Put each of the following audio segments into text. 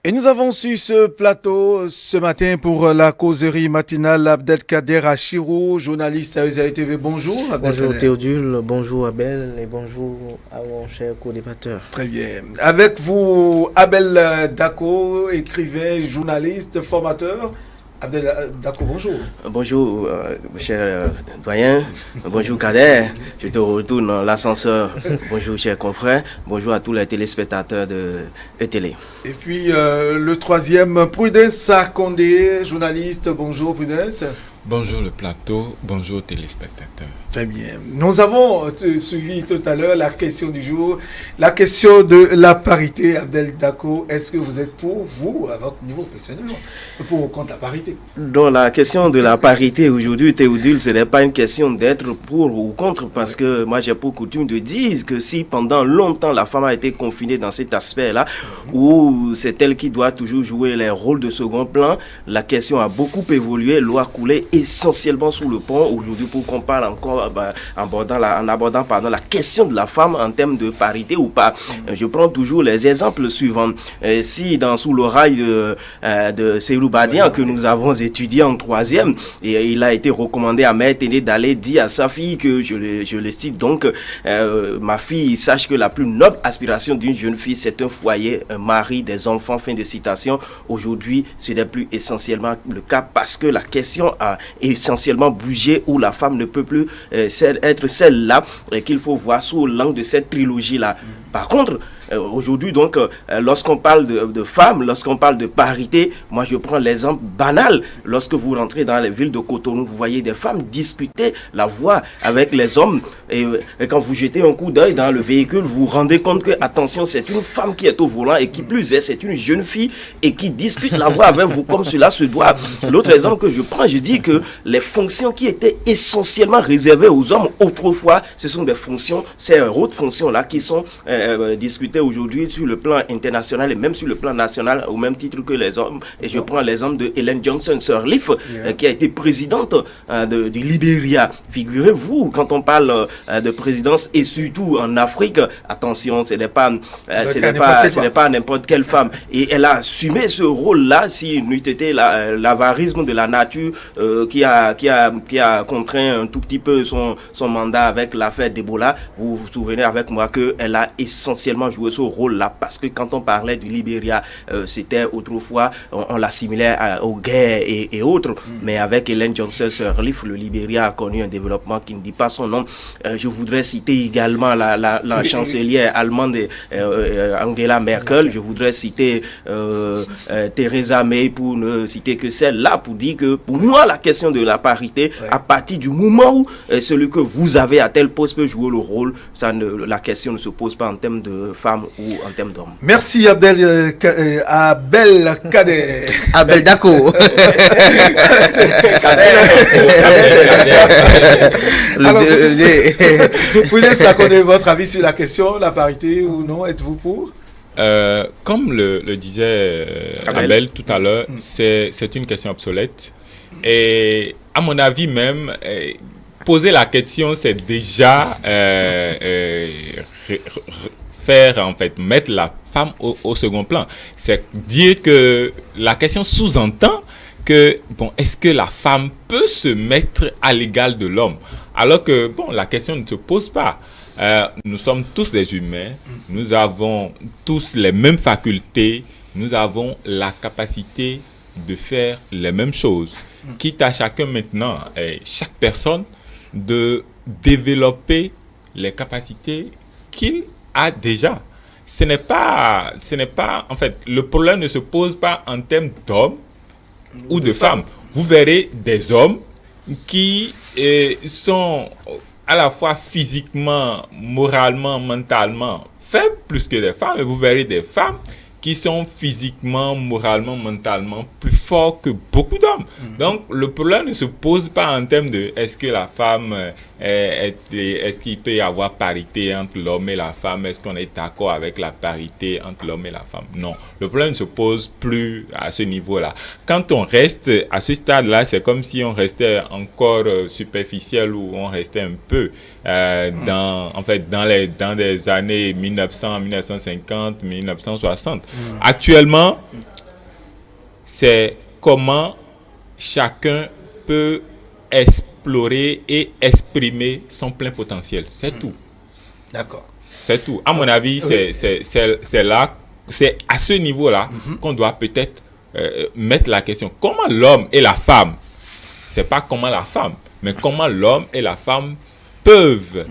Et nous avons sur ce plateau ce matin pour la causerie matinale Abdelkader Achirou, journaliste à USAID TV. Bonjour Abdelkader. Bonjour Théodule, bonjour Abel et bonjour à mon cher co-débatteur. Très bien. Avec vous Abel Dako, écrivain, journaliste, formateur. Abdel Dako, bonjour. Bonjour, cher doyen. Bonjour, Kader. Je te retourne dans l'ascenseur. Bonjour, chers confrères. Bonjour à tous les téléspectateurs de télé. Et puis, le troisième, Prudence Sarkondé, journaliste. Bonjour, Prudence. Bonjour le plateau, bonjour téléspectateurs. Très bien. Nous avons suivi tout à l'heure la question du jour, la question de la parité. Abdel Dako, est-ce que vous êtes pour, vous, à votre niveau personnel, pour ou contre la parité? Dans la question de la parité aujourd'hui, Théodule, ce n'est pas une question d'être pour ou contre, parce que moi j'ai pour coutume de dire que si pendant longtemps la femme a été confinée dans cet aspect-là, où c'est elle qui doit toujours jouer les rôles de second plan, la question a beaucoup évolué, l'eau a coulé essentiellement sous le pont aujourd'hui pour qu'on parle encore en abordant la question de la femme en termes de parité ou pas. Je prends toujours les exemples suivants. Si sous l'oreille de Seydou Badian que nous avons étudié en troisième, et il a été recommandé à Maître Téné d'aller dire à sa fille que je le cite donc, ma fille, sache que la plus noble aspiration d'une jeune fille c'est un foyer, un mari, des enfants, fin de citation. Aujourd'hui ce n'est plus essentiellement le cas parce que la question a essentiellement bougé où la femme ne peut plus être celle-là qu'il faut voir sous l'angle de cette trilogie-là. Par contre, aujourd'hui, donc, lorsqu'on parle de femmes, lorsqu'on parle de parité, moi je prends l'exemple banal. Lorsque vous rentrez dans les villes de Cotonou, vous voyez des femmes discuter la voix avec les hommes. Et quand vous jetez un coup d'œil dans le véhicule, vous vous rendez compte que, attention, c'est une femme qui est au volant et qui plus est, c'est une jeune fille et qui discute la voix avec vous comme cela se doit. L'autre exemple que je prends, je dis que les fonctions qui étaient essentiellement réservées aux hommes autrefois, ce sont des fonctions, ces hautes fonctions-là qui sont discutées aujourd'hui sur le plan international et même sur le plan national au même titre que les hommes. Et je prends l'exemple de Ellen Johnson Sirleaf qui a été présidente du Libéria. Figurez-vous, quand on parle de présidence et surtout en Afrique, attention, ce n'est pas n'importe quelle femme. Et elle a assumé ce rôle-là si n'eût été l'avarisme de la nature qui a contraint un tout petit peu son mandat avec l'affaire d'Ebola. Vous vous souvenez avec moi qu'elle a essentiellement joué ce rôle-là parce que quand on parlait du Libéria, c'était autrefois, on l'assimilait aux guerres et autres, mais avec Ellen Johnson Sirleaf, le Libéria a connu un développement qui ne dit pas son nom. Je voudrais citer également la chancelière allemande Angela Merkel, je voudrais citer Theresa May pour ne citer que celle-là, pour dire que pour moi la question de la parité, à partir du moment où celui que vous avez à tel poste peut jouer le rôle, la question ne se pose pas en termes de femmes ou en termes d'hommes. Merci Abdel Kader. Abel Dako. Pouvez s'accorder votre avis sur la question, la parité ou non? Êtes-vous pour? Comme le disait Abel tout à l'heure, c'est une question obsolète. Et à mon avis même, poser la question, c'est déjà mettre la femme au second plan. C'est dire que la question sous-entend que, est-ce que la femme peut se mettre à l'égal de l'homme? Alors que, la question ne se pose pas. Nous sommes tous des humains, nous avons tous les mêmes facultés, nous avons la capacité de faire les mêmes choses. Quitte à chacun maintenant, chaque personne, de développer les capacités qu'il a déjà. Ce n'est pas, en fait, le problème ne se pose pas en termes d'hommes ou de femmes. Vous verrez des hommes qui sont à la fois physiquement, moralement, mentalement faibles plus que des femmes, et vous verrez des femmes qui sont physiquement, moralement, mentalement plus forts que beaucoup d'hommes. Donc, le problème ne se pose pas en termes de est-ce que la femme, est-ce qu'il peut y avoir parité entre l'homme et la femme, est-ce qu'on est d'accord avec la parité entre l'homme et la femme? Non, le problème ne se pose plus à ce niveau-là. Quand on reste à ce stade-là, c'est comme si on restait encore superficiel ou on restait un peu dans des années 1900, 1950, 1960. Actuellement, c'est comment chacun peut explorer et exprimer son plein potentiel. C'est tout. D'accord. C'est tout. À mon avis, c'est là, c'est à ce niveau-là qu'on doit peut-être mettre la question. Comment l'homme et la femme, c'est pas comment la femme, mais comment l'homme et la femme peuvent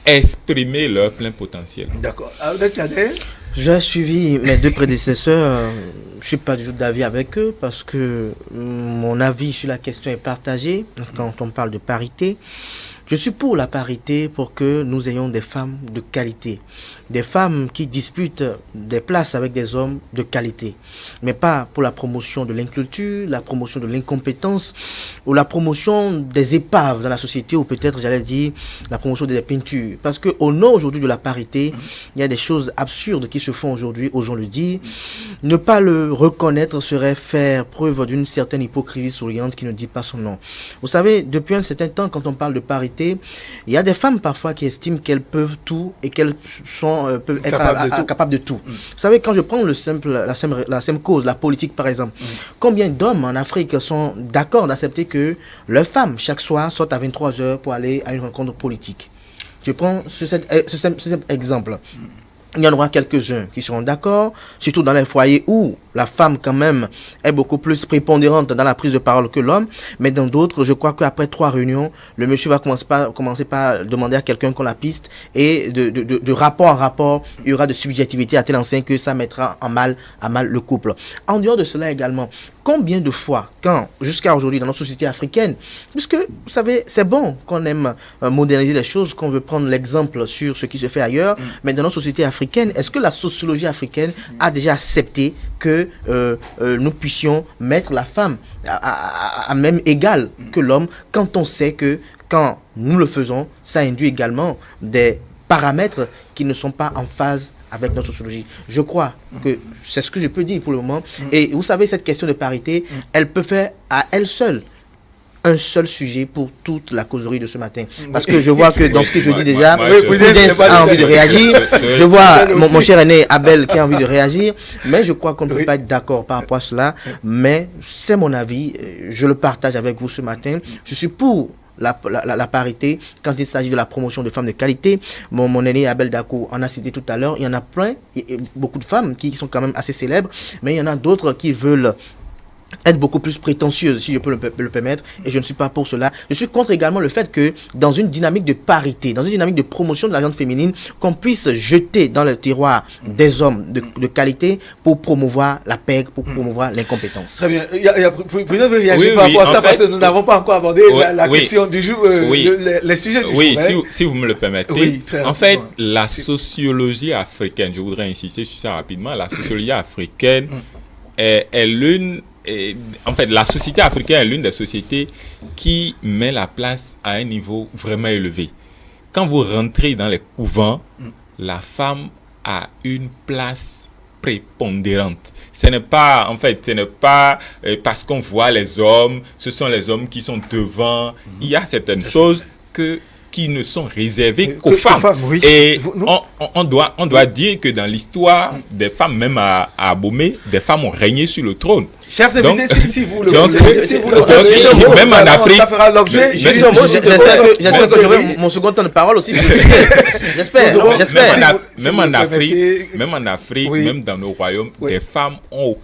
exprimer leur plein potentiel. D'accord. Abdel Kader? J'ai suivi mes deux prédécesseurs. Je ne suis pas du tout d'avis avec eux parce que mon avis sur la question est partagé quand on parle de parité. Je suis pour la parité pour que nous ayons des femmes de qualité. Des femmes qui disputent des places avec des hommes de qualité. Mais pas pour la promotion de l'inculture, la promotion de l'incompétence ou la promotion des épaves dans la société ou peut-être, j'allais dire, la promotion des peintures. Parce qu'au nom aujourd'hui de la parité, il y a des choses absurdes qui se font aujourd'hui, osons le dire. Ne pas le reconnaître serait faire preuve d'une certaine hypocrisie souriante qui ne dit pas son nom. Vous savez, depuis un certain temps, quand on parle de parité, il y a des femmes parfois qui estiment qu'elles peuvent tout et qu'elles peuvent être capables de tout. Vous savez, quand je prends la simple cause, la politique par exemple, combien d'hommes en Afrique sont d'accord d'accepter que leurs femmes, chaque soir, sortent à 23 heures pour aller à une rencontre politique? Je prends ce simple exemple. Il y en aura quelques-uns qui seront d'accord, surtout dans les foyers où la femme quand même est beaucoup plus prépondérante dans la prise de parole que l'homme. Mais dans d'autres, je crois qu'après 3 réunions, le monsieur va commencer par demander à quelqu'un qu'on la piste et de rapport en rapport, il y aura de subjectivité à tel enseigne que ça mettra à mal le couple. En dehors de cela également, combien de fois, jusqu'à aujourd'hui dans notre société africaine, puisque vous savez, c'est bon qu'on aime moderniser les choses, qu'on veut prendre l'exemple sur ce qui se fait ailleurs, mais dans notre société africaine, est-ce que la sociologie africaine a déjà accepté que nous puissions mettre la femme à même égal que l'homme quand on sait que quand nous le faisons, ça induit également des paramètres qui ne sont pas en phase avec notre sociologie. Je crois que c'est ce que je peux dire pour le moment. Et vous savez, cette question de parité, elle peut faire à elle seule un seul sujet pour toute la causerie de ce matin. Parce que je vois que dans ce que je dis déjà, Prudence a envie de réagir. Je vois mon cher aîné Abel qui a envie de réagir. Mais je crois qu'on ne peut pas être d'accord par rapport à cela. Mais c'est mon avis. Je le partage avec vous ce matin. Je suis pour la parité quand il s'agit de la promotion de femmes de qualité. Mon aîné Abel Dako en a cité tout à l'heure. Il y en a plein, beaucoup de femmes qui sont quand même assez célèbres, mais il y en a d'autres qui veulent être beaucoup plus prétentieuse, si je peux le permettre, et je ne suis pas pour cela. Je suis contre également le fait que dans une dynamique de parité, dans une dynamique de promotion de la gente féminine, qu'on puisse jeter dans le tiroir des hommes de qualité pour promouvoir la paix, pour promouvoir l'incompétence. Très bien. Vous pouvez réagir par rapport à ça, parce que nous n'avons pas encore abordé la question du jour, les sujets du jour. Oui, si vous me le permettez. En fait, la sociologie africaine, je voudrais insister sur ça rapidement, la sociologie africaine est l'une... en fait, la société africaine est l'une des sociétés qui met la place à un niveau vraiment élevé. Quand vous rentrez dans les couvents, la femme a une place prépondérante. Ce n'est pas parce qu'on voit les hommes, ce sont les hommes qui sont devant. Il y a certaines choses qui ne sont réservées qu'aux femmes. Oui. Et on doit dire que dans l'histoire des femmes, même à Abomey, des femmes ont régné sur le trône. Chers invités, si vous le même en Afrique, ça fera l'objet. J'espère que j'aurai mon second temps de parole aussi. J'espère. Même en Afrique, même dans nos royaumes, des femmes ont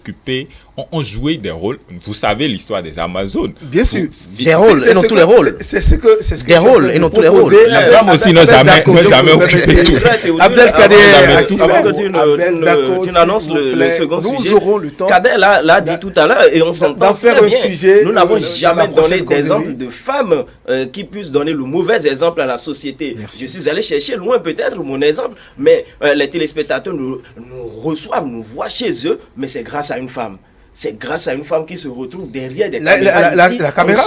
joué des rôles. Vous savez l'histoire des Amazones. Bien sûr. Des rôles, et non tous les rôles. C'est ce que des rôles, et non tous les rôles. Les femmes aussi n'ont jamais occupé tout. Abdel Kader, tu annonces le second sujet. Nous aurons le temps. Kader l'a dit tout à l'heure et on s'entend très bien. Nous n'avons jamais donné d'exemple de femmes qui puissent donner le mauvais exemple à la société. Je suis allé chercher loin peut-être mon exemple, mais les téléspectateurs nous reçoivent, nous voient chez eux, mais c'est grâce à une femme. c'est grâce à une femme qui se retrouve derrière des La caméra,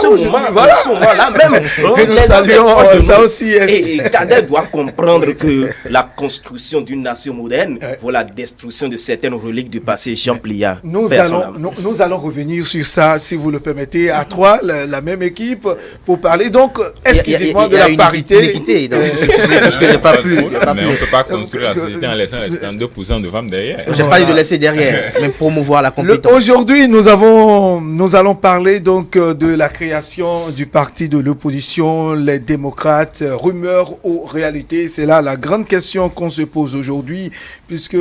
voilà. Là même. Et nous saluons ça aussi. Et Kader doit comprendre que la construction d'une nation moderne vaut la destruction de certaines reliques du passé. Jean Pliard. Nous allons revenir sur ça, si vous le permettez, à trois, la même équipe, pour parler donc exclusivement de la parité. Mais on ne peut pas construire la société en laissant les 52% de femmes derrière. J'ai pas dit de laisser derrière, mais promouvoir la compétence. Aujourd'hui, nous allons parler donc de la création du parti de l'opposition, les démocrates, rumeurs ou réalité. C'est là la grande question qu'on se pose aujourd'hui, puisque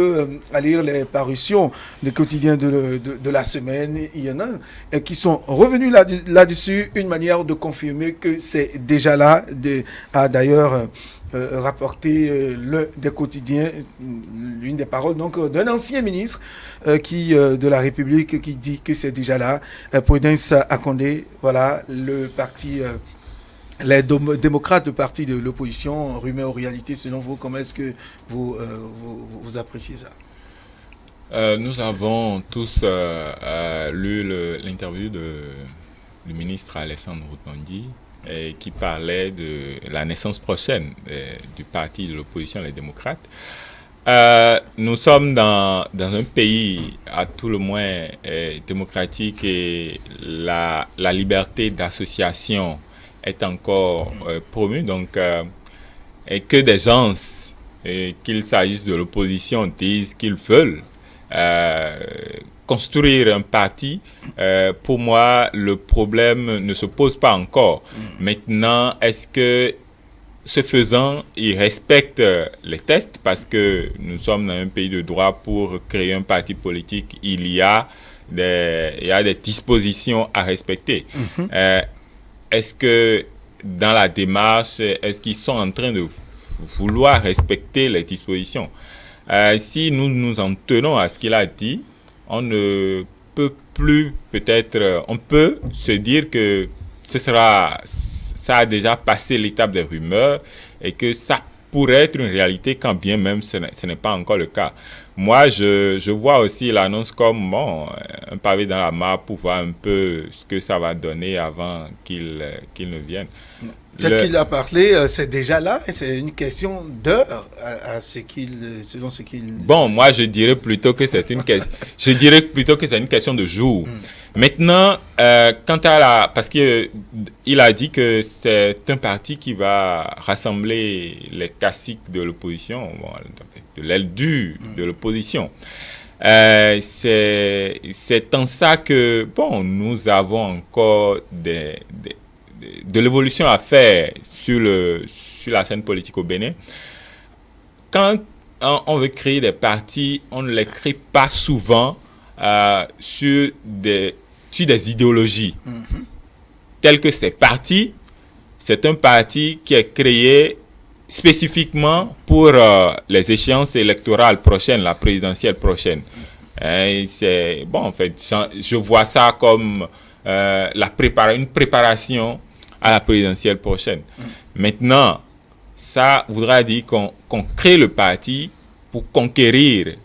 à lire les parutions des quotidiens de la semaine, il y en a qui sont revenus là-dessus, une manière de confirmer que c'est déjà là, a d'ailleurs rapporté l'un des quotidiens, l'une des paroles donc d'un ancien ministre de la République qui dit que c'est déjà là. Prudence Akondé, voilà, le parti, les démocrates, le parti de l'opposition, rumeur ou réalité, selon vous, comment est-ce que vous appréciez ça? Nous avons tous lu l'interview du ministre Alessandro Rotondi, qui parlait de la naissance prochaine du parti de l'opposition, les démocrates. Nous sommes dans un pays à tout le moins démocratique et la liberté d'association est encore promue. Donc, et que des gens, qu'il s'agisse de l'opposition, disent qu'ils veulent construire un parti, pour moi, le problème ne se pose pas encore. Maintenant, est-ce que, ce faisant, ils respectent les tests? Parce que nous sommes dans un pays de droit. Pour créer un parti politique, il y a des dispositions à respecter. Est-ce que, dans la démarche, est-ce qu'ils sont en train de vouloir respecter les dispositions? Si nous nous en tenons à ce qu'il a dit, on ne peut plus, peut-être, on peut se dire que ça a déjà passé l'étape des rumeurs et que ça pourrait être une réalité quand bien même ce n'est pas encore le cas. Moi, je vois aussi l'annonce comme un pavé dans la mare pour voir un peu ce que ça va donner avant qu'il ne vienne. Tel qu'il a parlé, c'est déjà là, et c'est une question d'heure selon ce qu'il... Bon, moi je dirais plutôt que c'est une question de jour. Maintenant, parce qu'il a dit que c'est un parti qui va rassembler les classiques de l'opposition, de l'aile dure de l'opposition. C'est en ça que, nous avons encore de l'évolution à faire sur la scène politique au Bénin. Quand on veut créer des partis, on ne les crée pas souvent sur des idéologies. Tel que ces partis, c'est un parti qui est créé spécifiquement pour les échéances électorales prochaines, la présidentielle prochaine. Et en fait, je vois ça comme une préparation à la présidentielle prochaine. Maintenant, ça voudra dire qu'on crée le parti pour conquérir,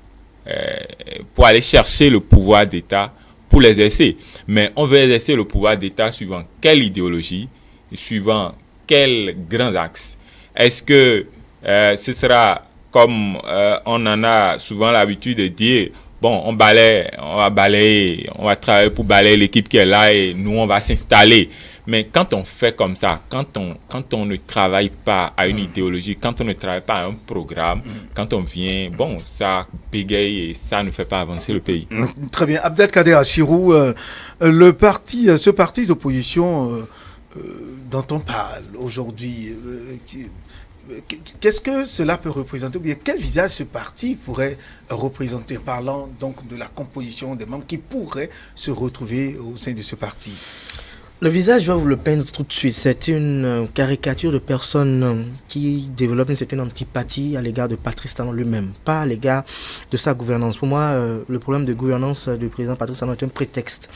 pour aller chercher le pouvoir d'État, pour l'exercer. Mais on veut exercer le pouvoir d'État suivant quelle idéologie, suivant quels grands axes. Est-ce que ce sera comme on en a souvent l'habitude de dire, on va balayer, on va travailler pour balayer l'équipe qui est là et nous on va s'installer. Mais quand on fait comme ça, quand on ne travaille pas à une idéologie, quand on ne travaille pas à un programme, quand on vient, ça bégaye et ça ne fait pas avancer le pays. Très bien. Abdelkader Achirou, ce parti d'opposition dont on parle aujourd'hui, qu'est-ce que cela peut représenter? Ou bien quel visage ce parti pourrait représenter, parlant donc de la composition des membres qui pourraient se retrouver au sein de ce parti? Le visage, je vais vous le peindre tout de suite. C'est une caricature de personne qui développe une certaine antipathie à l'égard de Patrice Talon lui-même, pas à l'égard de sa gouvernance. Pour moi, le problème de gouvernance du président Patrice Talon est un prétexte.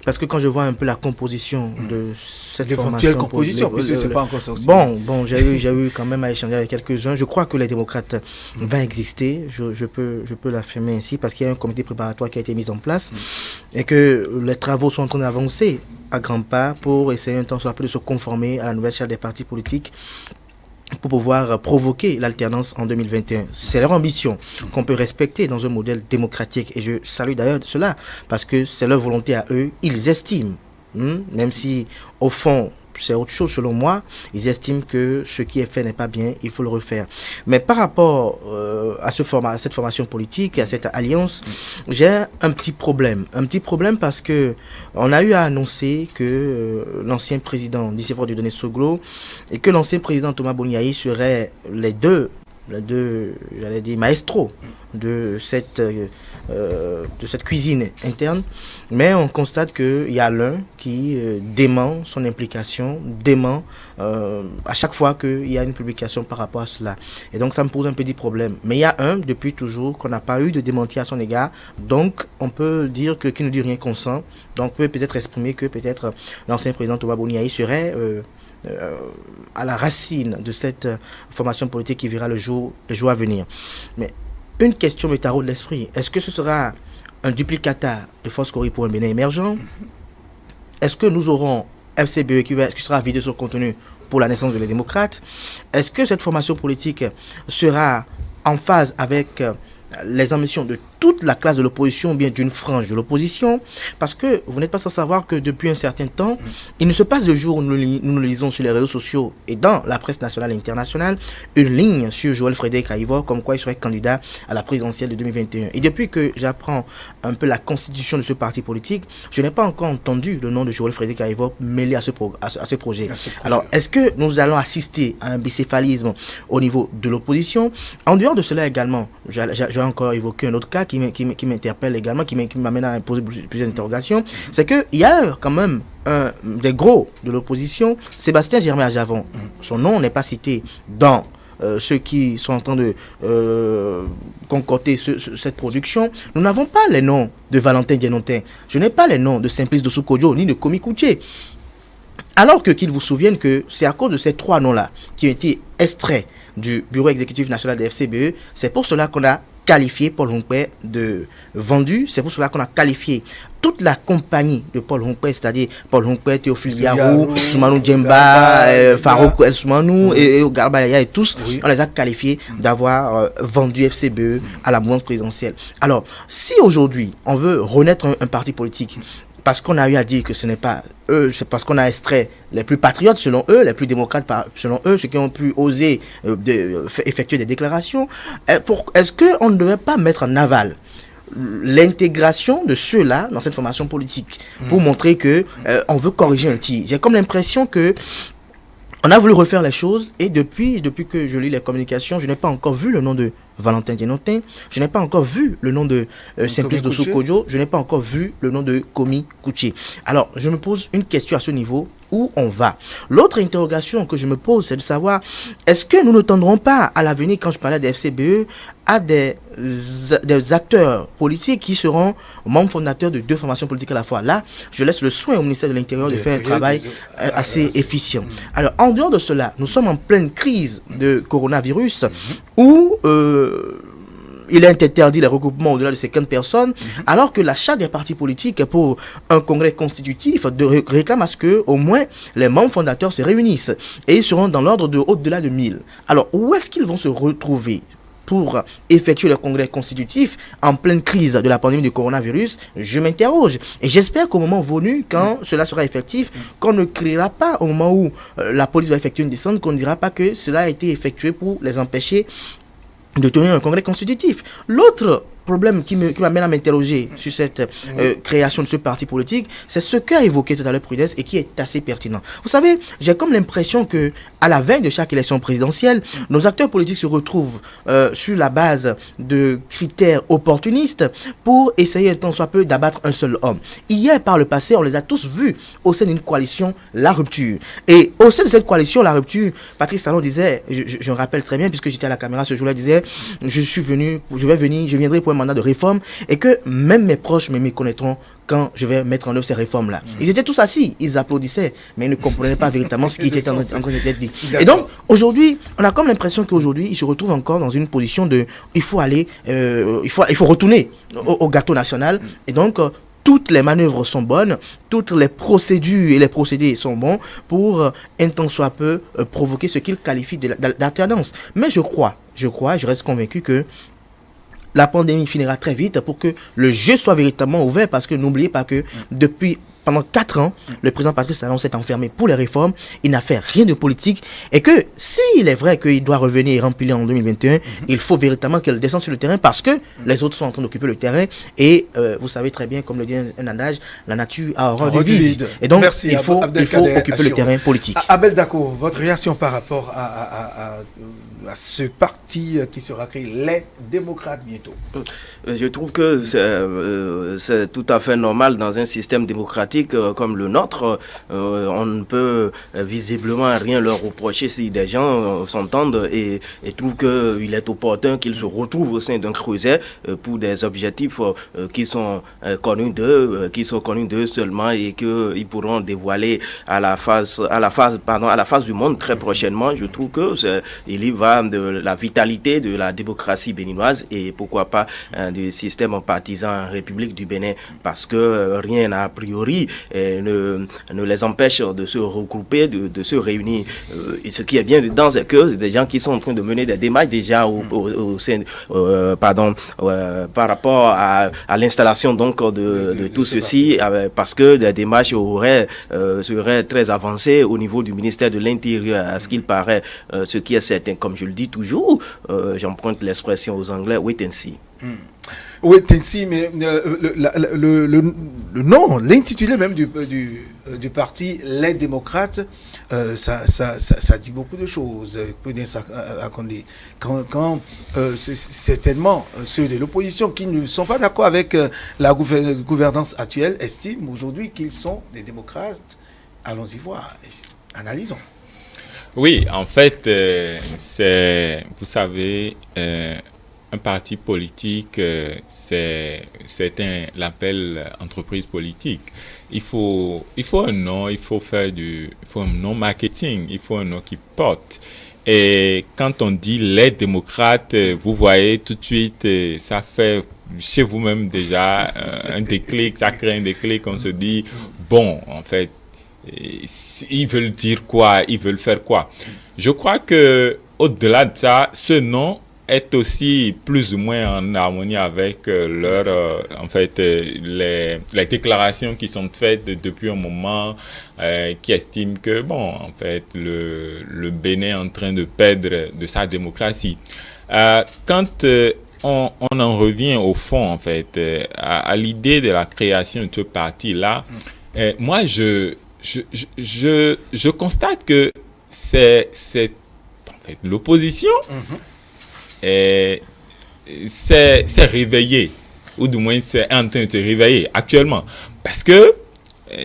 Parce que quand je vois un peu la composition de cette formation... Quelle composition, puisque c'est pas encore ça aussi. Bon, j'ai eu quand même à échanger avec quelques-uns. Je crois que les démocrates vont exister. Je peux l'affirmer ainsi parce qu'il y a un comité préparatoire qui a été mis en place et que les travaux sont en train d'avancer à grands pas pour essayer un temps soit peu de se conformer à la nouvelle charte des partis politiques pour pouvoir provoquer l'alternance en 2021. C'est leur ambition qu'on peut respecter dans un modèle démocratique et je salue d'ailleurs cela parce que c'est leur volonté à eux, ils estiment, même si au fond c'est autre chose selon moi, ils estiment que ce qui est fait n'est pas bien, il faut le refaire. Mais par rapport à cette formation politique, à cette alliance, j'ai un petit problème parce que on a eu à annoncer que l'ancien président Nicéphore Dieudonné Soglo et que l'ancien président Thomas Boniaï seraient les deux, j'allais dire maestros de cette cuisine interne, mais on constate qu'il y a l'un qui dément son implication, dément à chaque fois qu'il y a une publication par rapport à cela. Et donc ça me pose un petit problème. Mais il y a un, depuis toujours, qu'on n'a pas eu de démenti à son égard, donc on peut dire que qui ne dit rien consent, donc peut peut-être exprimer que peut-être l'ancien président Thomas Boniaï serait... à la racine de cette formation politique qui verra le jour à venir. Mais une question me taraude l'esprit. Est-ce que ce sera un duplicata de Force Cori pour un Bénin émergent? Est-ce que nous aurons FCBE qui sera vidé son contenu pour la naissance de les démocrates? Est-ce que cette formation politique sera en phase avec les ambitions de toute la classe de l'opposition ou bien d'une frange de l'opposition? Parce que vous n'êtes pas sans savoir que depuis un certain temps, il ne se passe de jour où nous le lisons sur les réseaux sociaux et dans la presse nationale et internationale, une ligne sur Joël Frédéric Aïvor comme quoi il serait candidat à la présidentielle de 2021. Et depuis que j'apprends un peu la constitution de ce parti politique, je n'ai pas encore entendu le nom de Joël Frédéric Aïvor mêlé à ce projet. Alors, est-ce que nous allons assister à un bicéphalisme au niveau de l'opposition? En dehors de cela également, j'ai encore évoqué un autre cas qui m'interpelle également, qui m'amène à poser plusieurs interrogations, c'est qu'il y a quand même des gros de l'opposition, Sébastien Germain Ajavon. Son nom n'est pas cité dans ceux qui sont en train de concocter cette production. Nous n'avons pas les noms de Valentin Dienontin. Je n'ai pas les noms de Simplice Dossou Kodjo ni de Komi Kouché. Alors qu'ils vous souviennent que c'est à cause de ces trois noms-là qui ont été extraits du bureau exécutif national de FCBE, c'est pour cela qu'on a qualifié Paul Hongpé de vendu, c'est pour cela qu'on a qualifié toute la compagnie de Paul Hongpé, c'est-à-dire Paul Hongpé, Théophile Diarou, Soumanou Djemba, Farouk El Soumanou et Garba Yaya et tous, on les a qualifiés d'avoir vendu FCBE à la mouvance présidentielle. Alors, si aujourd'hui on veut renaître un parti politique, parce qu'on a eu à dire que ce n'est pas eux, c'est parce qu'on a extrait les plus patriotes selon eux, les plus démocrates selon eux, ceux qui ont pu oser effectuer des déclarations. Est-ce qu'on ne devrait pas mettre en aval l'intégration de ceux-là dans cette formation politique pour montrer que on veut corriger un tir? J'ai comme l'impression que on a voulu refaire les choses et depuis que je lis les communications, je n'ai pas encore vu le nom de Valentin Dienontin, je n'ai pas encore vu le nom de Simplice Dossou Kodjo, je n'ai pas encore vu le nom de Komi Kouché. Alors, je me pose une question à ce niveau, où on va? L'autre interrogation que je me pose, c'est de savoir, est-ce que nous ne tendrons pas à l'avenir, quand je parlais des FCBE, à des acteurs politiques qui seront membres fondateurs de deux formations politiques à la fois? Là, je laisse le soin au ministère de l'Intérieur de faire un travail assez efficient. Alors, en dehors de cela, nous sommes en pleine crise de coronavirus où il est interdit les regroupements au-delà de 50 personnes, alors que la charte des partis politiques pour un congrès constitutif réclame à ce que au moins les membres fondateurs se réunissent et ils seront dans l'ordre de au-delà de 1000. Alors, où est-ce qu'ils vont se retrouver pour effectuer le congrès constitutif en pleine crise de la pandémie du coronavirus? Je m'interroge. Et j'espère qu'au moment venu, quand cela sera effectif, qu'on ne créera pas, au moment où la police va effectuer une descente, qu'on ne dira pas que cela a été effectué pour les empêcher de tenir un congrès constitutif. L'autre problème qui m'amène à m'interroger sur cette création de ce parti politique, c'est ce qu'a évoqué tout à l'heure Prudence et qui est assez pertinent. Vous savez, j'ai comme l'impression que à la veille de chaque élection présidentielle, nos acteurs politiques se retrouvent sur la base de critères opportunistes pour essayer tant soit peu d'abattre un seul homme. Hier, par le passé, on les a tous vus au sein d'une coalition, la rupture. Et au sein de cette coalition, la rupture, Patrice Talon disait, je me rappelle très bien, puisque j'étais à la caméra ce jour-là, disait, je viendrai pour un mandat de réforme, et que même mes proches me méconnaîtront quand je vais mettre en œuvre ces réformes-là. Ils étaient tous assis, ils applaudissaient, mais ils ne comprenaient pas véritablement ce qui était en train d'être dit. Et donc, aujourd'hui, on a comme l'impression qu'aujourd'hui, ils se retrouvent encore dans une position de, il faut retourner au gâteau national, et donc, toutes les manœuvres sont bonnes, toutes les procédures et les procédés sont bons pour, un temps soit peu, provoquer ce qu'ils qualifient d'alternance. Mais je reste convaincu que la pandémie finira très vite pour que le jeu soit véritablement ouvert, parce que n'oubliez pas que pendant 4 ans, le président Patrice Talon s'est enfermé pour les réformes, il n'a fait rien de politique, et que s'il est vrai qu'il doit revenir et remplir en 2021, il faut véritablement qu'il descende sur le terrain, parce que les autres sont en train d'occuper le terrain, et vous savez très bien, comme le dit un adage, la nature a horreur du vide. Et donc, il faut occuper le terrain politique. Abel Dako, votre réaction par rapport à ce parti qui sera créé, les démocrates bientôt? Je trouve que c'est tout à fait normal dans un système démocratique comme le nôtre. On ne peut visiblement rien leur reprocher si des gens s'entendent et trouvent qu'il est opportun qu'ils se retrouvent au sein d'un creuset pour des objectifs qui sont connus d'eux seulement, et qu'ils pourront dévoiler à la face du monde très prochainement. Je trouve que il y va de la vitalité de la démocratie béninoise, et pourquoi pas du système partisan en République du Bénin, parce que rien a priori ne les empêche de se regrouper, de se réunir. Et ce qui est bien dedans, c'est que des gens qui sont en train de mener des démarches déjà par rapport à l'installation donc de tout ceci, parce que des démarches seraient très avancées au niveau du ministère de l'Intérieur, à ce qu'il paraît, ce qui est certain, comme je le dis toujours, j'emprunte l'expression aux Anglais, wait and see. Oui, Tensi, mais le nom, l'intitulé même du parti, les démocrates, ça dit beaucoup de choses. Quand certainement ceux de l'opposition qui ne sont pas d'accord avec la gouvernance actuelle estiment aujourd'hui qu'ils sont des démocrates, allons-y voir, analysons. Oui, en fait, vous savez, un parti politique, certains l'appellent entreprise politique. Il faut un nom, il faut un nom marketing, il faut un nom qui porte. Et quand on dit les démocrates, vous voyez tout de suite, ça fait chez vous-même déjà un déclic, ça crée un déclic, on se dit, bon, en fait, ils veulent dire quoi, ils veulent faire quoi. Je crois que au-delà de ça, ce nom est aussi plus ou moins en harmonie avec les déclarations qui sont faites depuis un moment, qui estiment que bon, en fait, le Bénin est en train de perdre de sa démocratie. Quand on en revient au fond, en fait, à l'idée de la création de ce parti-là, moi, je constate que c'est en fait l'opposition. C'est réveillé, ou du moins c'est en train de se réveiller actuellement, parce que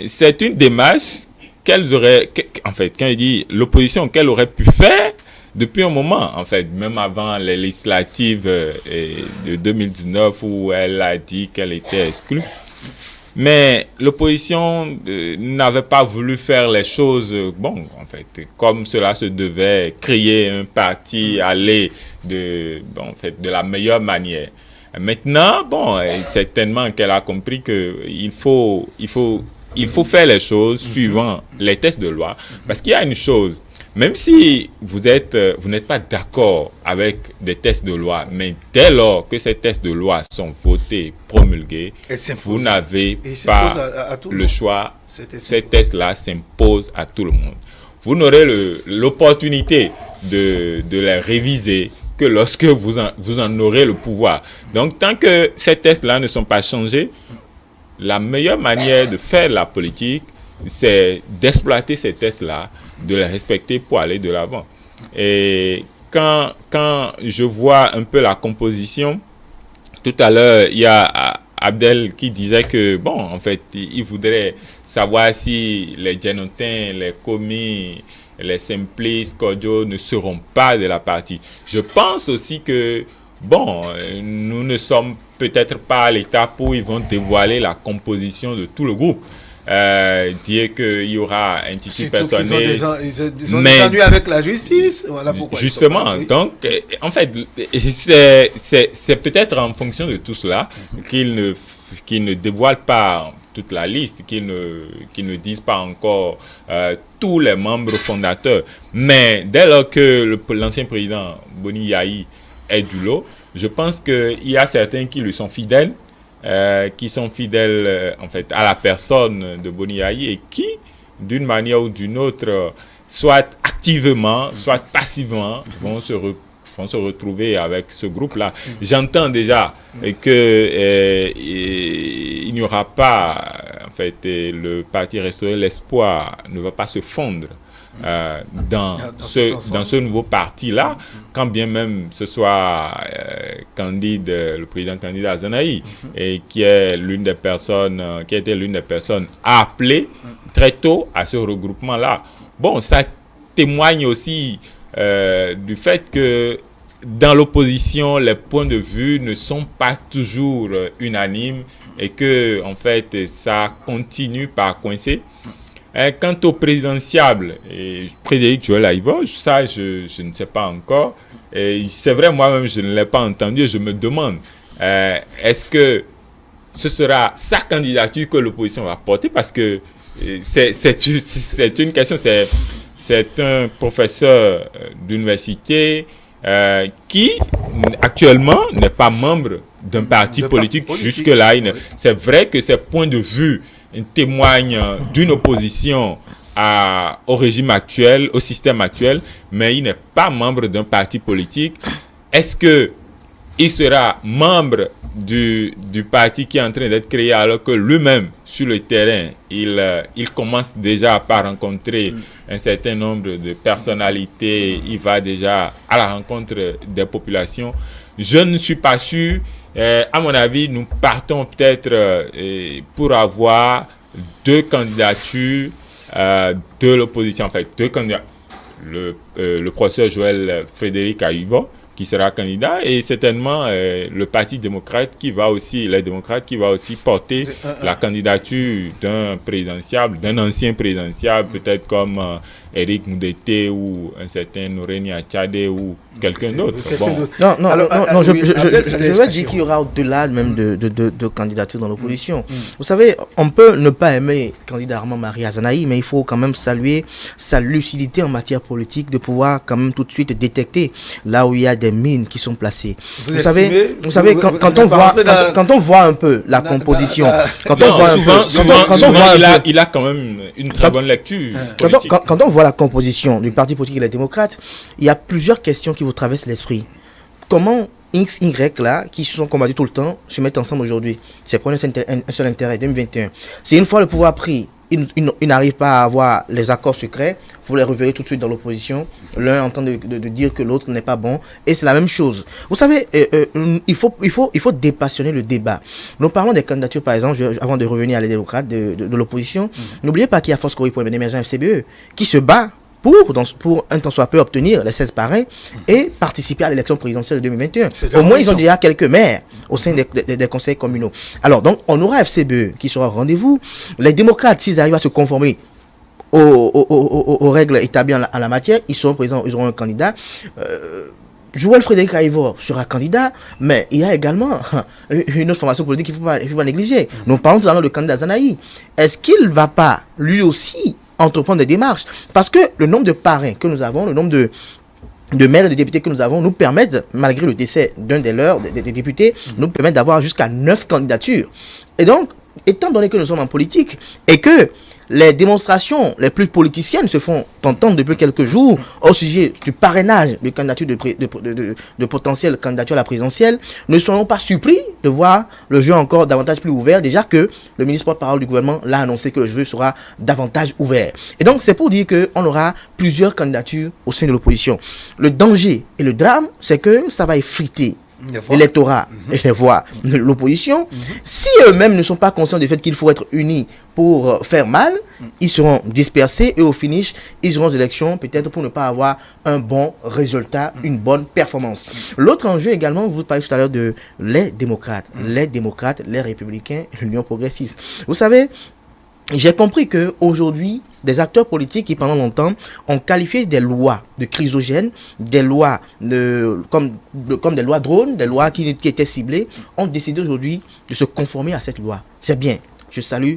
c'est une démarche qu'elles auraient, en fait, quand il dit l'opposition, qu'elle aurait pu faire depuis un moment, en fait, même avant les législatives de 2019 où elle a dit qu'elle était exclue. Mais l'opposition n'avait pas voulu faire les choses, bon, en fait, comme cela se devait, créer un parti, aller de la meilleure manière. Maintenant, bon, certainement qu'elle a compris qu'il faut faire les choses suivant les textes de loi, parce qu'il y a une chose. Même si vous n'êtes pas d'accord avec des textes de loi, mais dès lors que ces textes de loi sont votés, promulgués, vous n'avez pas le choix. Ces textes-là s'imposent à tout le monde. Vous n'aurez l'opportunité de les réviser que lorsque vous en aurez le pouvoir. Donc, tant que ces tests-là ne sont pas changés, la meilleure manière de faire la politique, c'est d'exploiter ces tests-là, de les respecter pour aller de l'avant. Et quand je vois un peu la composition, tout à l'heure, il y a Abdel qui disait que, bon, en fait, il voudrait savoir si les Djenotins, les commis, les simplices, cordiaux ne seront pas de la partie. Je pense aussi que, bon, nous ne sommes peut-être pas à l'étape où ils vont dévoiler la composition de tout le groupe. Dire qu'il y aura un titre personnel. Ils ont des ennuis avec la justice. Voilà pourquoi. Justement, donc, en fait, c'est peut-être en fonction de tout cela qu'ils ne dévoilent pas toute la liste, qu'ils ne disent pas encore tous les membres fondateurs. Mais dès lors que l'ancien président Boni Yayi est du lot, je pense qu'il y a certains qui lui sont fidèles, en fait à la personne de Boni Yayi et qui, d'une manière ou d'une autre, soit activement, soit passivement, vont se retrouver avec ce groupe-là. J'entends déjà que il n'y aura pas, en fait, le parti Restaurer l'Espoir ne va pas se fondre dans ce nouveau parti-là, quand bien même ce soit le président Candide Azanaï, et qui est l'une des personnes, qui était l'une des personnes appelées très tôt à ce regroupement-là. Bon, ça témoigne aussi du fait que dans l'opposition, les points de vue ne sont pas toujours unanimes et que, en fait, ça continue par coincer. Quant au présidentiable, Frédéric Joël Aïvo, ça, je ne sais pas encore. C'est vrai, moi-même, je ne l'ai pas entendu et je me demande, est-ce que ce sera sa candidature que l'opposition va porter? Parce que c'est une question, c'est un professeur d'université qui, actuellement, n'est pas membre d'un parti politique. Jusque-là, c'est vrai que ses points de vue témoigne d'une opposition au régime actuel, au système actuel, mais il n'est pas membre d'un parti politique. Est-ce qu'il sera membre du parti qui est en train d'être créé alors que lui-même, sur le terrain, il commence déjà par rencontrer un certain nombre de personnalités, il va déjà à la rencontre des populations? Je ne suis pas sûr. À mon avis, nous partons peut-être pour avoir deux candidatures de l'opposition. En fait, deux candidats. Le professeur Joël Frédéric Aïvo, qui sera candidat, et certainement le Parti démocrate les démocrates qui va aussi porter la candidature d'un présidentiable, d'un ancien présidentiable, peut-être comme Eric Moudete ou un certain Noreni Achade ou quelqu'un d'autre. Bon. Non, je veux dire qu'il y aura au-delà même de candidatures dans l'opposition. Vous savez, on peut ne pas aimer candidat Armand Marie Azanaï, mais il faut quand même saluer sa lucidité en matière politique, de pouvoir quand même tout de suite détecter là où il y a des mines qui sont placées. Vous savez, quand on voit un peu la composition, il a quand même une très bonne lecture. Quand on voit la composition du parti politique et les démocrates, il y a plusieurs questions qui vous traversent l'esprit. Comment X, Y là, qui se sont combattus tout le temps, se mettent ensemble aujourd'hui? C'est pour un seul intérêt, 2021. C'est une fois le pouvoir pris, ils n'arrivent pas à avoir les accords secrets, vous les reverrez tout de suite dans l'opposition, l'un en train de dire que l'autre n'est pas bon, et c'est la même chose. Vous savez, il faut dépassionner le débat. Nous parlons des candidatures, par exemple, avant de revenir à les démocrates de l'opposition, n'oubliez pas qu'il y a Force Corée pour l'émergence FCBE, qui se bat pour un temps soit peu obtenir les 16 parrains et participer à l'élection présidentielle de 2021. Au moins, ils ont déjà quelques maires au sein des conseils communaux. Alors, donc, on aura FCBE qui sera au rendez-vous. Les démocrates, s'ils arrivent à se conformer aux règles établies en la matière, ils seront présents, ils auront un candidat. Joël Frédéric Aïvo sera candidat, mais il y a également une autre formation politique qu'il ne faut pas négliger. Nous parlons tout à l'heure de candidat Zanaï. Est-ce qu'il ne va pas, lui aussi, entreprendre des démarches? Parce que le nombre de parrains que nous avons, le nombre de maires et de députés que nous avons, nous permettent, malgré le décès d'un des leurs, des députés, nous permettent d'avoir jusqu'à 9 candidatures. Et donc, étant donné que nous sommes en politique et que les démonstrations les plus politiciennes se font entendre depuis quelques jours au sujet du parrainage de candidatures de potentielles candidatures à la présidentielle. Ne serons pas surpris de voir le jeu encore davantage plus ouvert, déjà que le ministre porte-parole du gouvernement l'a annoncé que le jeu sera davantage ouvert. Et donc c'est pour dire qu'on aura plusieurs candidatures au sein de l'opposition. Le danger et le drame, c'est que ça va effriter l'électorat et les voix de l'opposition. Si eux-mêmes ne sont pas conscients du fait qu'il faut être unis pour faire mal, ils seront dispersés et au finish, ils auront des élections peut-être pour ne pas avoir un bon résultat, une bonne performance. L'autre enjeu également, vous parlez tout à l'heure de les démocrates, les républicains, l'Union progressiste. Vous savez, j'ai compris qu'aujourd'hui, des acteurs politiques qui pendant longtemps ont qualifié des lois de chrysogènes, des lois comme des lois drones, des lois qui étaient ciblées, ont décidé aujourd'hui de se conformer à cette loi. C'est bien. Je salue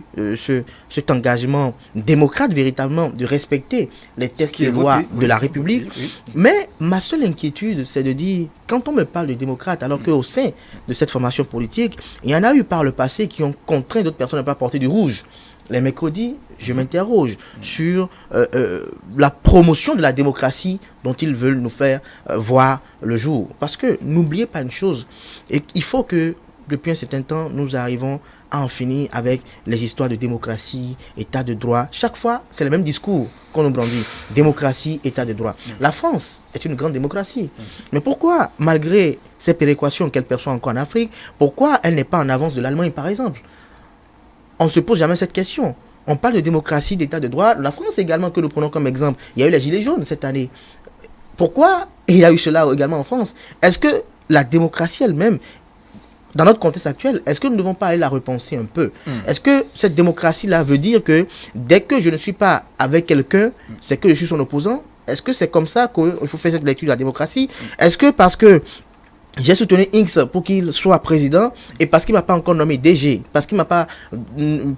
cet engagement démocrate véritablement de respecter les textes et lois de la République. Oui. Mais ma seule inquiétude, c'est de dire, quand on me parle de démocrates, alors qu'au sein de cette formation politique, il y en a eu par le passé qui ont contraint d'autres personnes à ne pas porter du rouge. Les mercredis, je m'interroge sur la promotion de la démocratie dont ils veulent nous faire voir le jour. Parce que n'oubliez pas une chose, et il faut que depuis un certain temps, nous arrivons à en finir avec les histoires de démocratie, état de droit. Chaque fois, c'est le même discours qu'on nous brandit. Démocratie, état de droit. La France est une grande démocratie. Mais pourquoi, malgré ces péréquations qu'elle perçoit encore en Afrique, pourquoi elle n'est pas en avance de l'Allemagne, par exemple ? On ne se pose jamais cette question. On parle de démocratie, d'état de droit. La France également, que nous prenons comme exemple, il y a eu les Gilets jaunes cette année. Pourquoi il y a eu cela également en France? Est-ce que la démocratie elle-même, dans notre contexte actuel, est-ce que nous ne devons pas aller la repenser un peu? Est-ce que cette démocratie-là veut dire que dès que je ne suis pas avec quelqu'un, c'est que je suis son opposant? Est-ce que c'est comme ça qu'il faut faire cette lecture de la démocratie? Est-ce que parce que j'ai soutenu X pour qu'il soit président et parce qu'il ne m'a pas encore nommé DG, parce qu'il ne m'a pas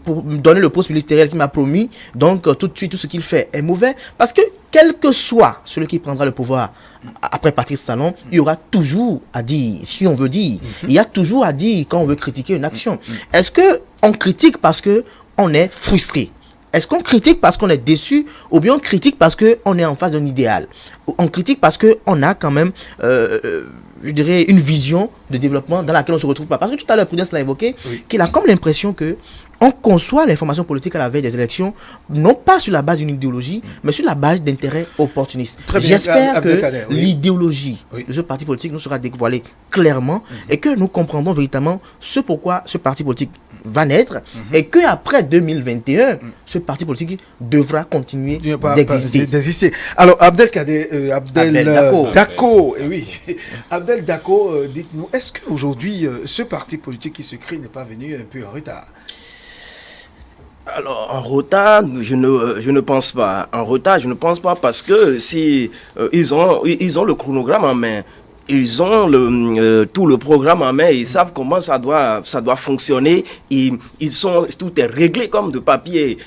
pour me donner le poste ministériel qu'il m'a promis, donc tout de suite tout ce qu'il fait est mauvais? Parce que quel que soit celui qui prendra le pouvoir après Patrice Talon, il y aura toujours à dire, si on veut dire, il y a toujours à dire quand on veut critiquer une action. Est-ce qu'on critique parce qu'on est frustré? Est-ce qu'on critique parce qu'on est déçu ou bien on critique parce qu'on est en face d'un idéal? On critique parce qu'on a quand même, je dirais, une vision de développement dans laquelle on ne se retrouve pas. Parce que tout à l'heure, Prudence l'a évoqué, qu'il a comme l'impression qu'on conçoit l'information politique à la veille des élections, non pas sur la base d'une idéologie, mais sur la base d'intérêts opportunistes. J'espère que l'idéologie de ce parti politique nous sera dévoilée clairement et que nous comprendrons véritablement ce pourquoi ce parti politique va naître et qu'après 2021, ce parti politique devra continuer d'exister. Alors, Abdelkader, Abdel Dako, Abdel Dako, dites-nous, est-ce qu'aujourd'hui, ce parti politique qui se crée n'est pas venu un peu en retard? Alors, en retard, je ne pense pas. En retard, je ne pense pas parce que si ils ont le chronogramme en main. Ils ont tout le programme en main, ils savent comment ça doit fonctionner, tout est réglé comme de papier,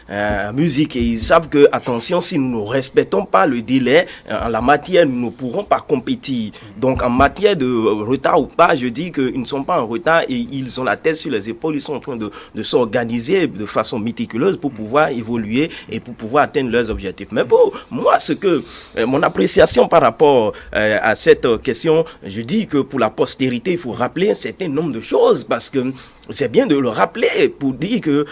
musique, et ils savent que, attention, si nous ne respectons pas le délai, en la matière, nous ne pourrons pas compétir. Donc, en matière de retard ou pas, je dis qu'ils ne sont pas en retard et ils ont la tête sur les épaules, ils sont en train de s'organiser de façon méticuleuse pour pouvoir évoluer et pour pouvoir atteindre leurs objectifs. Mais pour moi, mon appréciation par rapport à cette question, je dis que pour la postérité, il faut rappeler un certain nombre de choses parce que c'est bien de le rappeler pour dire que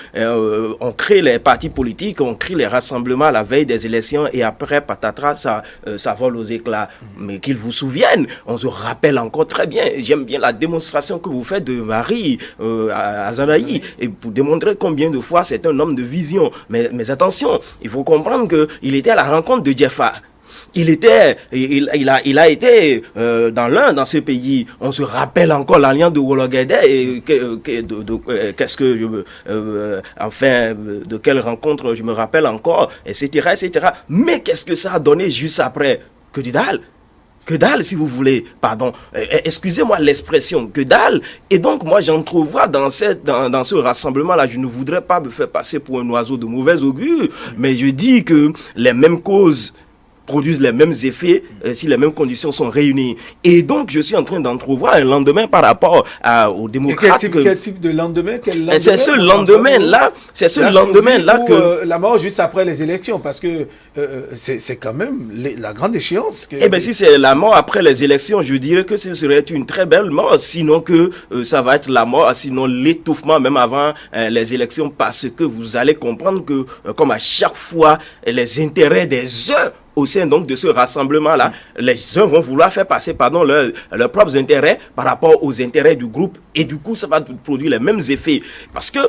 on crée les partis politiques, on crée les rassemblements à la veille des élections et après, patatras, ça vole aux éclats. Mais qu'ils vous souviennent, on se rappelle encore très bien. J'aime bien la démonstration que vous faites de Marie à Zanaï et pour démontrer combien de fois c'est un homme de vision. Mais attention, il faut comprendre qu'il était à la rencontre de Jeffa. Il a été dans ce pays. On se rappelle encore l'alliance de Wologede et de quelle rencontre je me rappelle encore, etc., etc. Mais qu'est-ce que ça a donné juste après? Que dalle, si vous voulez, pardon, excusez-moi l'expression, que dalle. Et donc, moi, j'entrevois dans ce rassemblement-là, je ne voudrais pas me faire passer pour un oiseau de mauvais augure, mais je dis que les mêmes causes produisent les mêmes effets si les mêmes conditions sont réunies. Et donc, je suis en train d'entrevoir un lendemain par rapport aux démocrates. Quel type de lendemain? C'est ce lendemain-là que... la mort juste après les élections, parce que c'est quand même la grande échéance. Eh bien, si c'est la mort après les élections, je dirais que ce serait une très belle mort, sinon que ça va être la mort, sinon l'étouffement même avant les élections, parce que vous allez comprendre que, comme à chaque fois, les intérêts des uns au sein donc de ce rassemblement-là, les uns vont vouloir faire passer leurs propres intérêts par rapport aux intérêts du groupe, et du coup ça va produire les mêmes effets, parce que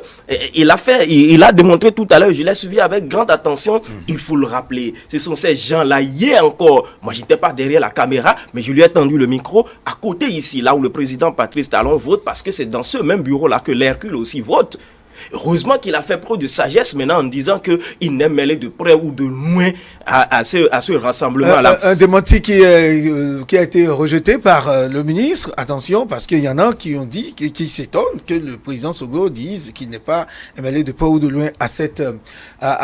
il a démontré tout à l'heure, je l'ai suivi avec grande attention, il faut le rappeler, ce sont ces gens-là, hier encore, moi j'étais pas derrière la caméra, mais je lui ai tendu le micro, à côté ici, là où le président Patrice Talon vote, parce que c'est dans ce même bureau-là que l'Hercule aussi vote. Heureusement qu'il a fait preuve de sagesse maintenant en disant qu'il n'est mêlé de près ou de loin à ce rassemblement-là. Un démenti qui a été rejeté par le ministre. Attention, parce qu'il y en a qui ont dit, qui s'étonnent que le président Soglo dise qu'il n'est pas mêlé de près ou de loin à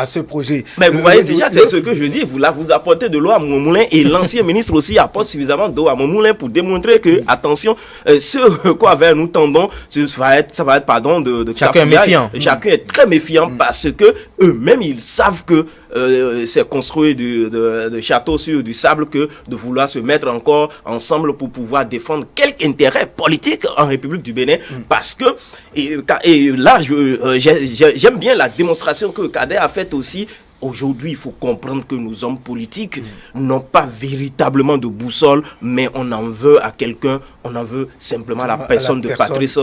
ce projet. Mais vous voyez déjà, c'est ce que je dis. Vous apportez de l'eau à mon moulin, et l'ancien ministre aussi apporte suffisamment d'eau à mon moulin pour démontrer que, attention, ce quoi vers nous tendons, ça va être de chacun est méfiant. Chacun est très méfiant parce que eux-mêmes ils savent que c'est construit de châteaux sur du sable que de vouloir se mettre encore ensemble pour pouvoir défendre quelque intérêt politique en République du Bénin, parce que et là j'aime bien la démonstration que Kader a faite aussi. Aujourd'hui, il faut comprendre que nos hommes politiques n'ont pas véritablement de boussole, mais on en veut à quelqu'un, on en veut simplement à la personne de Patrice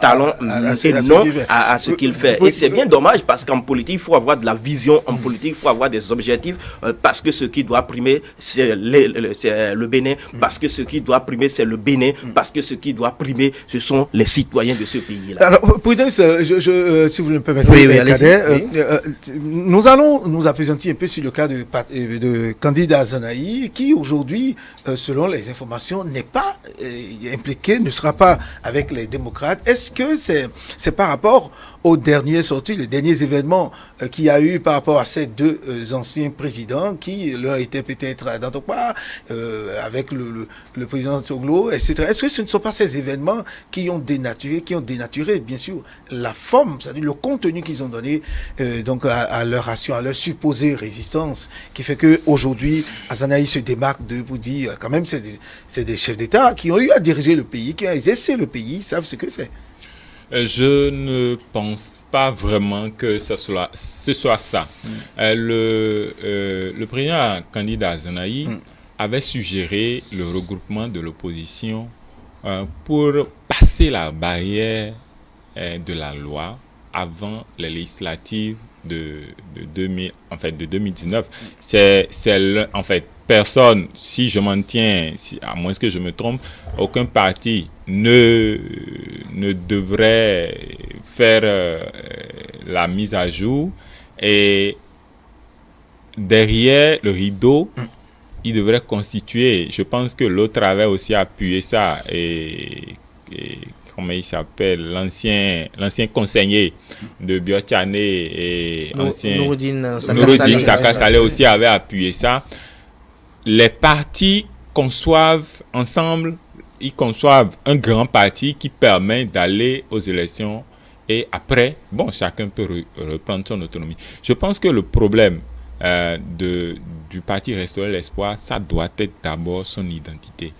Talon, et non à ce qu'il fait. Et c'est bien dommage, parce qu'en politique, il faut avoir de la vision, en politique, il faut avoir des objectifs, parce que ce qui doit primer, c'est le Bénin, parce que ce qui doit primer, c'est le Bénin, parce que ce qui doit primer, ce sont les citoyens de ce pays-là. Alors, Prudence, si vous le permettez, nous allons nous appesantir un peu sur le cas de Candide Azanahi, qui aujourd'hui, selon les informations, n'est pas impliqué, ne sera pas avec les démocrates. Est-ce que c'est par rapport aux dernières sorties, les derniers événements qu'il y a eu par rapport à ces deux anciens présidents, qui l'un était peut-être à Dantokpa, avec le président Soglo, etc. Est-ce que ce ne sont pas ces événements qui ont dénaturé, bien sûr, la forme, c'est-à-dire le contenu qu'ils ont donné donc à leur action, à leur supposée résistance, qui fait qu'aujourd'hui, Azanahi se démarque vous dire, quand même, c'est des chefs d'État qui ont eu à diriger le pays, qui ont exercé le pays, ils savent ce que c'est. Je ne pense pas vraiment que ce soit ça. Le président candidat Azanahi avait suggéré le regroupement de l'opposition pour passer la barrière de la loi avant les législatives de 2019. En fait, personne, si je m'en tiens, à moins que je me trompe, aucun parti ne devrait faire la mise à jour, et derrière le rideau, il devrait constituer, je pense que l'autre avait aussi appuyé ça, et comment il s'appelle, l'ancien conseiller de Biochane et ancien Nouroudine Saka Saleh aussi avait appuyé ça. Les partis conçoivent ensemble, ils conçoivent un grand parti qui permet d'aller aux élections, et après, chacun peut reprendre son autonomie. Je pense que le problème du parti Restaurer l'Espoir, ça doit être d'abord son identité.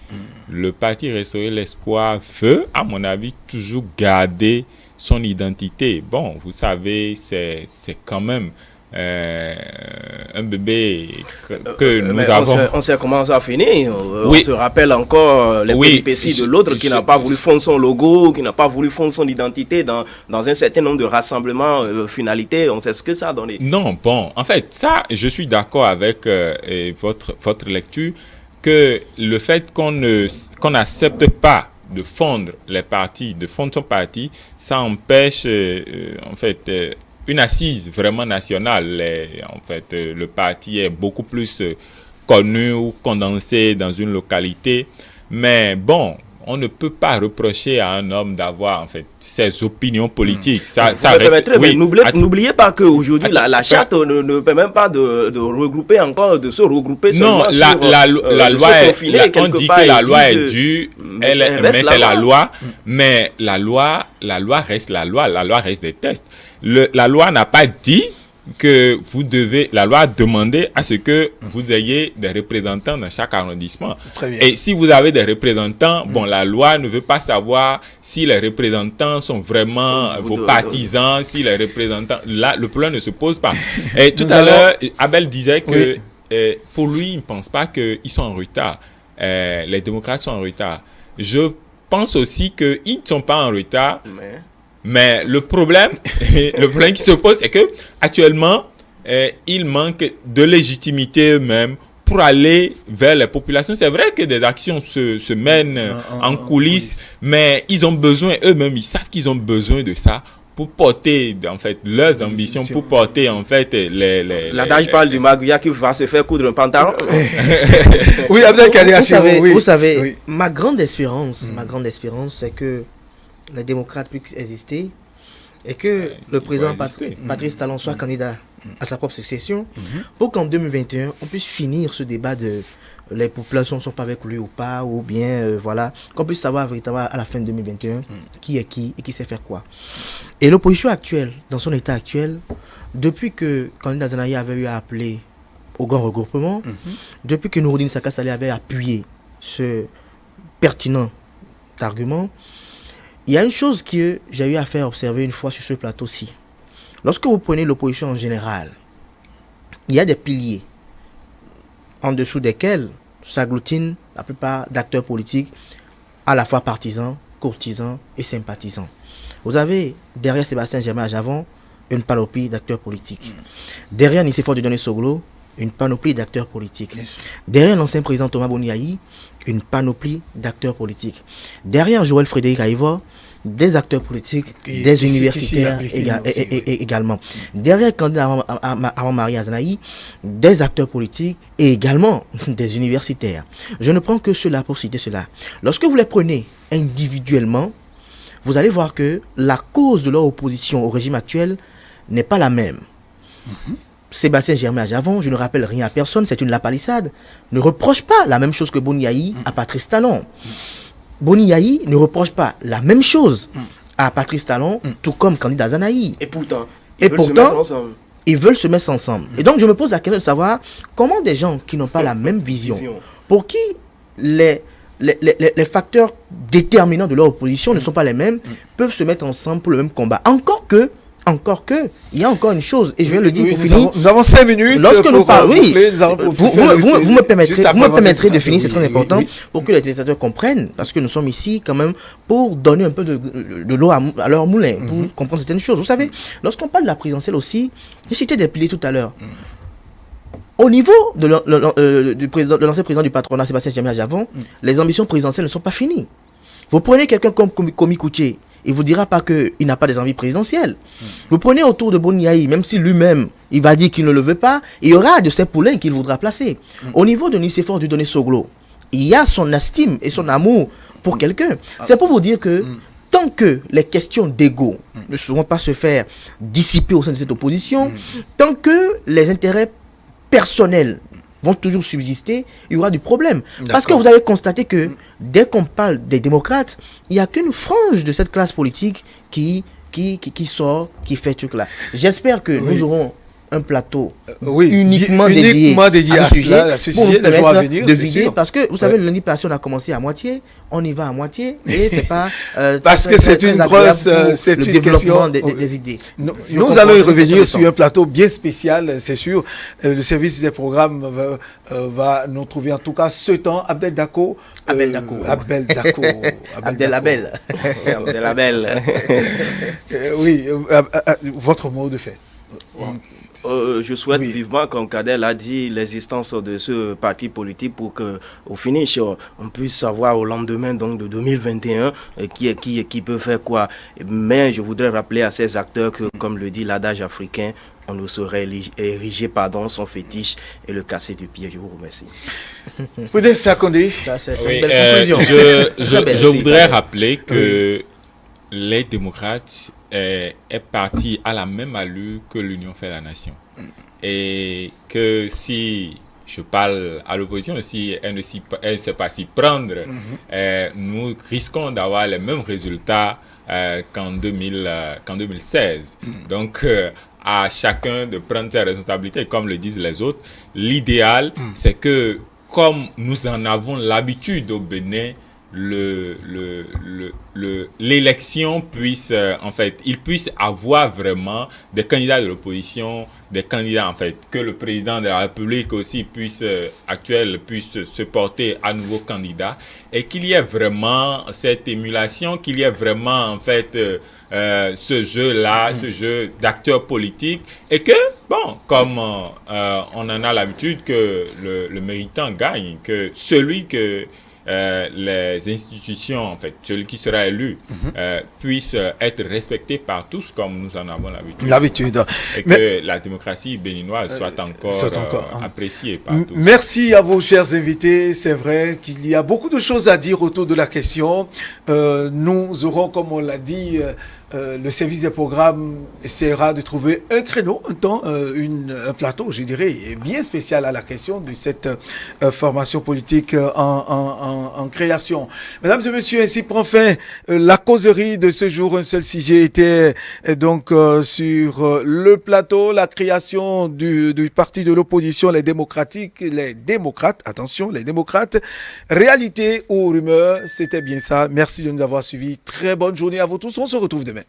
Le parti Restaurer l'Espoir veut, à mon avis, toujours garder son identité. Vous savez, c'est quand même un bébé que nous avons. On sait comment ça finit. Oui. On se rappelle encore les péripéties de l'autre qui n'a pas voulu fondre son logo, qui n'a pas voulu fondre son identité dans un certain nombre de rassemblements, finalités. On sait ce que ça a donné. Non, en fait, ça, je suis d'accord avec votre lecture, que le fait qu'on n'accepte pas de fondre les partis, de fondre son parti, ça empêche en fait une assise vraiment nationale. En fait, le parti est beaucoup plus connu ou condensé dans une localité. Mais on ne peut pas reprocher à un homme d'avoir en fait ses opinions politiques. Ça oui. N'oubliez pas qu'aujourd'hui la charte ne permet pas de regrouper encore, de se regrouper. Non, la loi on dit que la loi est due, mais c'est la loi, mais la loi reste la loi reste des tests. La loi n'a pas dit que la loi a demandé à ce que vous ayez des représentants dans chaque arrondissement. Très bien. Et si vous avez des représentants, la loi ne veut pas savoir si les représentants sont vraiment vos partisans, si les représentants, là, le problème ne se pose pas. Et tout à l'heure, Abel disait que pour lui, il ne pense pas qu'ils sont en retard. Les démocrates sont en retard. Je pense aussi qu'ils ne sont pas en retard. Mais le problème qui se pose, c'est que actuellement, il manque de légitimité eux-mêmes pour aller vers les populations. C'est vrai que des actions se mènent en coulisses, mais ils ont besoin eux-mêmes, ils savent qu'ils ont besoin de ça pour porter en fait leurs ambitions, pour porter en fait L'adage parle du Magouya qui va se faire coudre un pantalon. Oui, Abdelkader, vous savez, ma grande espérance, c'est que les démocrates puissent exister et que le président Patrice Talon soit candidat à sa propre succession pour qu'en 2021 on puisse finir ce débat de les populations ne sont pas avec lui ou pas, ou bien voilà, qu'on puisse savoir véritablement à la fin de 2021 qui est qui et qui sait faire quoi. Et l'opposition actuelle, dans son état actuel, depuis que candidat Zanaï avait eu à appeler au grand regroupement, depuis que Nouroudine Saka Saleh avait appuyé ce pertinent argument, il y a une chose que j'ai eu à faire observer une fois sur ce plateau-ci. Lorsque vous prenez l'opposition en général, il y a des piliers en dessous desquels s'agglutinent la plupart d'acteurs politiques, à la fois partisans, courtisans et sympathisants. Vous avez derrière Sébastien Germain Javon une panoplie d'acteurs politiques. Derrière Nicéphore Dieudonné Soglo, une panoplie d'acteurs politiques. Derrière l'ancien président Thomas Boniaï, une panoplie d'acteurs politiques. Derrière Joël Frédéric Aïvo, des acteurs politiques, des universitaires également. Derrière candidat avant Marie Azanaï, des acteurs politiques et également des universitaires. Je ne prends que cela pour citer cela. Lorsque vous les prenez individuellement, vous allez voir que la cause de leur opposition au régime actuel n'est pas la même. Sébastien Germain Javon, je ne rappelle rien à personne, c'est une lapalissade, ne reproche pas la même chose que Boniaï à Patrice Talon. Boniaï ne reproche pas la même chose à Patrice Talon, tout comme candidat Zanaï. Et pourtant, ils veulent se mettre ensemble. Et donc, je me pose la question de savoir comment des gens qui n'ont pas la même vision, pour qui les facteurs déterminants de leur opposition ne sont pas les mêmes, peuvent se mettre ensemble pour le même combat. Encore que, il y a encore une chose, et je viens de le dire pour finir. Nous avons 5 minutes. Lorsque nous parlons, vous me permettrez de finir, c'est très important, pour que les téléspectateurs comprennent, parce que nous sommes ici quand même pour donner un peu de l'eau à leur moulin, pour comprendre certaines choses. Vous savez, lorsqu'on parle de la présidentielle aussi, j'ai cité des piliers tout à l'heure. Au niveau de l'ancien président du patronat, Sébastien Germain Javon, les ambitions présidentielles ne sont pas finies. Vous prenez quelqu'un comme Komi Kouché, il ne vous dira pas qu'il n'a pas des envies présidentielles. Vous prenez autour de Boniaï, même si lui-même, il va dire qu'il ne le veut pas, il y aura de ces poulains qu'il voudra placer. Au niveau de Nicéphore Dieudonné Soglo, il y a son estime et son amour pour quelqu'un. C'est pour vous dire que tant que les questions d'ego ne seront pas se faire dissiper au sein de cette opposition, tant que les intérêts personnels vont toujours subsister, il y aura du problème. Parce que vous avez constaté que dès qu'on parle des démocrates, il n'y a qu'une frange de cette classe politique qui sort, qui fait ce truc-là. J'espère que nous aurons un plateau uniquement dédié à ce sujet, pour nous permettre de vider, parce que vous savez, le lundi passé, on a commencé à moitié, on y va à moitié, et c'est pas parce que c'est une grosse, c'est une question des idées. Nous allons y revenir sur un plateau bien spécial, c'est sûr. Le service des programmes va nous trouver en tout cas ce temps. Abdel Dako. Oui, votre mot de fait. Je souhaite vivement, comme Kader l'a dit, l'existence de ce parti politique pour qu'au finish, on puisse savoir au lendemain donc, de 2021 qui est qui peut faire quoi. Mais je voudrais rappeler à ces acteurs que, comme le dit l'adage africain, on ne saurait ériger son fétiche et le casser du pied. Je vous remercie. Peut-être ça, Condé. C'est Oui, une belle conclusion. je voudrais rappeler que les démocrates est parti à la même allure que l'Union fait la nation. Et que si je parle à l'opposition, si elle ne sait pas s'y prendre, nous risquons d'avoir les mêmes résultats qu'en 2016. Donc, à chacun de prendre ses responsabilités, comme le disent les autres. L'idéal, c'est que, comme nous en avons l'habitude au Bénin, l'élection puisse, il puisse avoir vraiment des candidats de l'opposition, des candidats, que le président de la République aussi actuel puisse se porter à nouveau candidat, et qu'il y ait vraiment cette émulation, qu'il y ait vraiment, ce jeu-là, ce jeu d'acteurs politiques, et que, comme on en a l'habitude, que le méritant gagne, que celui que les institutions, celui qui sera élu, puisse être respecté par tous comme nous en avons l'habitude. Et que la démocratie béninoise soit encore appréciée par tous. Merci à vos chers invités. C'est vrai qu'il y a beaucoup de choses à dire autour de la question. Nous aurons, comme on l'a dit, le service des programmes essaiera de trouver un créneau, un temps, un plateau, je dirais, bien spécial à la question de cette formation politique en création. Mesdames et messieurs, ainsi prend fin la causerie de ce jour. Un seul sujet était donc sur le plateau, la création du parti de l'opposition, les démocrates, attention, les démocrates. Réalité ou rumeur, c'était bien ça. Merci de nous avoir suivis. Très bonne journée à vous tous. On se retrouve demain.